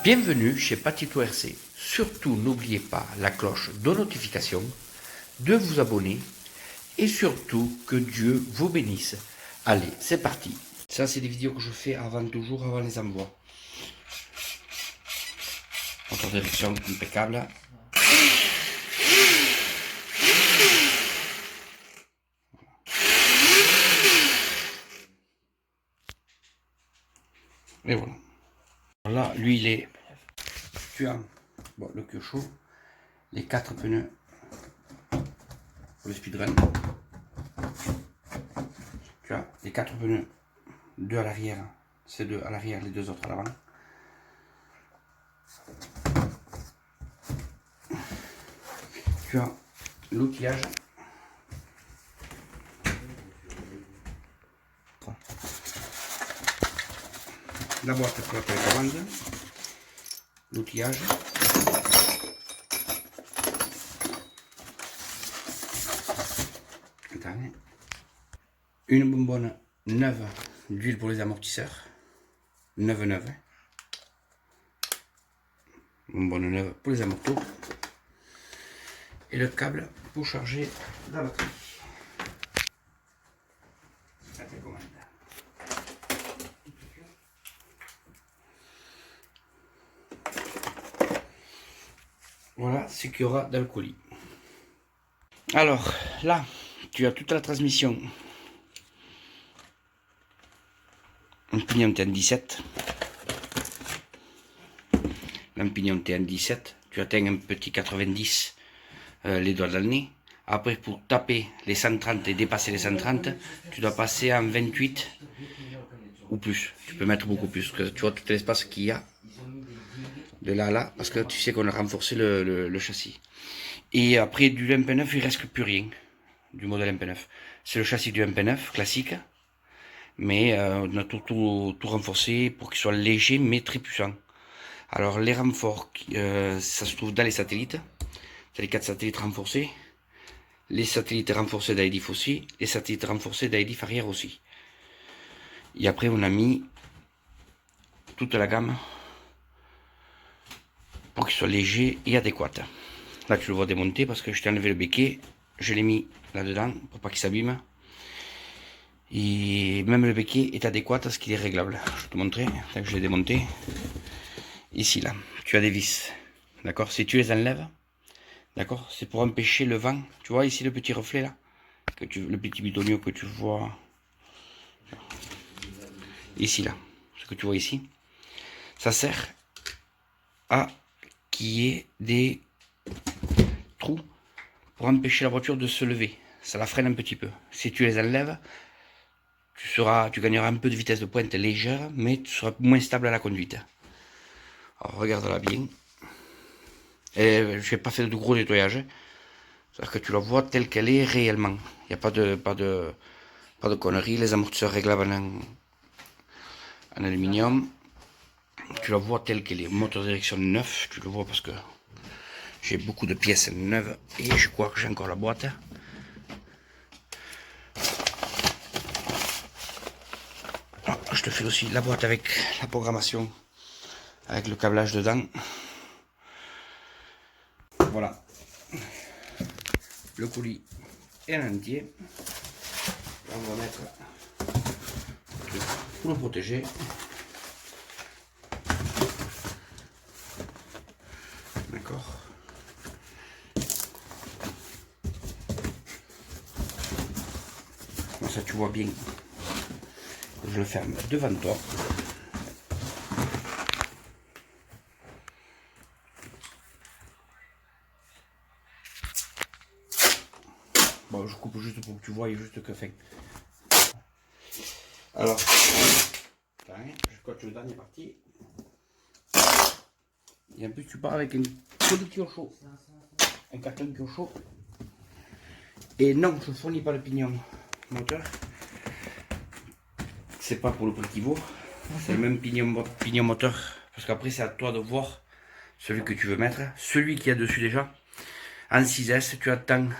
Bienvenue chez Patito RC. Surtout n'oubliez pas la cloche de notification, de vous abonner et surtout que Dieu vous bénisse. Allez, c'est parti. Ça, c'est des vidéos que je fais toujours avant les envois. Moteur d'érection impeccable. Et voilà. Là, lui, il est... Tu as bon, le queue chaud, les 4 pneus pour le speedrun. Tu as les 4 pneus, 2 à l'arrière, c'est 2 à l'arrière, les 2 autres à l'avant. Tu as l'outillage. La boîte pour la télécommande, l'outillage, une bonbonne neuve d'huile pour les amortisseurs, neuve, bonbonne neuve pour les amortisseurs, et le câble pour charger la batterie. La télécommande. Voilà ce qu'il y aura dans le colis. Alors là, tu as toute la transmission. Un pignon TN17. Un pignon TN17. Tu atteins un petit 90 les doigts dans le nez. Après, pour taper les 130 et dépasser les 130, tu dois passer en 28 ou plus. Tu peux mettre beaucoup plus, que tu vois tout l'espace qu'il y a de là à là, parce que tu sais qu'on a renforcé le châssis. Et après, du MP9, il ne reste plus rien du modèle MP9. C'est le châssis du MP9 classique, mais on a tout renforcé pour qu'il soit léger mais très puissant. Alors les renforts, ça se trouve dans les satellites. C'est les 4 satellites renforcés, les satellites renforcés d'AEDIF aussi, les satellites renforcés d'AEDIF arrière aussi. Et après on a mis toute la gamme pour qu'il soit léger et adéquat. Là tu le vois démonter parce que je t'ai enlevé le béquet, je l'ai mis là-dedans pour pas qu'il s'abîme. Et même le béquet est adéquat parce qu'il est réglable. Je vais te montrer, là que je l'ai démonté. Ici là, tu as des vis. D'accord, si tu les enlèves, d'accord, c'est pour empêcher le vent. Tu vois ici le petit reflet là, le petit bidonnier que tu vois ici là, ce que tu vois ici, ça sert à qu'il y ait des trous pour empêcher la voiture de se lever. Ça la freine un petit peu. Si tu les enlèves, tu gagneras un peu de vitesse de pointe légère, mais tu seras moins stable à la conduite. Alors regarde-la bien. Et je n'ai pas fait de gros nettoyage. C'est-à-dire que tu la vois telle qu'elle est réellement. Il n'y a pas de conneries. Les amortisseurs réglables en aluminium. Tu la vois telle qu'elle est. Moteur de direction neuf. Tu le vois parce que j'ai beaucoup de pièces neuves. Et je crois que j'ai encore la boîte. Ah, je te fais aussi la boîte avec la programmation. Avec le câblage dedans. Voilà. Le colis est en entier. Là, on va mettre pour le protéger. D'accord. Comme ça, tu vois bien. Je le ferme devant toi. Bon, je coupe juste pour que tu vois juste que fait. Alors, je coche le dernier parti. Et en plus, tu pars avec un petit au chaud. Un carton qui au chaud. Et non, je ne fournis pas le pignon moteur. C'est pas pour le prix qu'il vaut. C'est le même pignon moteur. Parce qu'après, c'est à toi de voir celui que tu veux mettre. Celui qui a dessus déjà. En 6S, tu atteins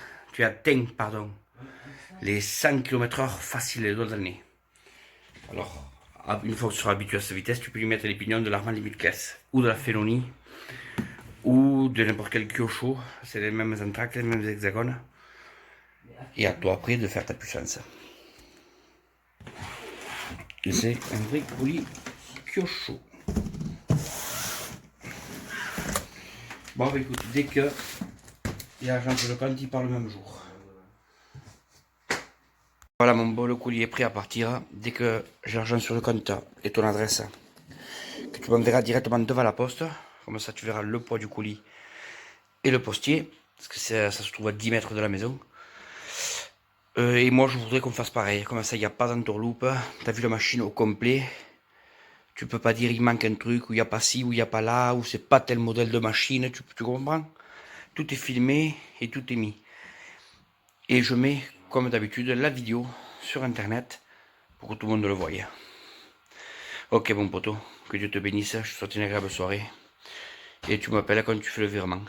les 100 km/h facile les doigts dans le nez. Alors, une fois que tu seras habitué à cette vitesse, tu peux lui mettre les pignons de l'Armand Limite Caisse, ou de la Feloni, ou de n'importe quel Kyosho. C'est les mêmes entractes, les mêmes hexagones. Et à toi après de faire ta puissance. Et c'est un vrai colis Kyosho. Bon, bah, écoute, dès que il y a l'argent sur le compte, il part le même jour. Voilà, mon beau, le colis est prêt à partir. Dès que j'ai l'argent sur le compte et ton adresse, que tu m'enverras directement devant la poste. Comme ça, tu verras le poids du colis et le postier. Parce que ça se trouve à 10 mètres de la maison. Et moi, je voudrais qu'on fasse pareil. Comme ça, il n'y a pas d'entourloupe. Tu as vu la machine au complet. Tu peux pas dire il manque un truc, ou il n'y a pas ci, ou il n'y a pas là, ou c'est pas tel modèle de machine. Tu comprends? Tout est filmé et tout est mis. Et je mets, comme d'habitude, la vidéo sur internet pour que tout le monde le voie. Ok, bon poteau, que Dieu te bénisse, je te souhaite une agréable soirée. Et tu m'appelles quand tu fais le virement.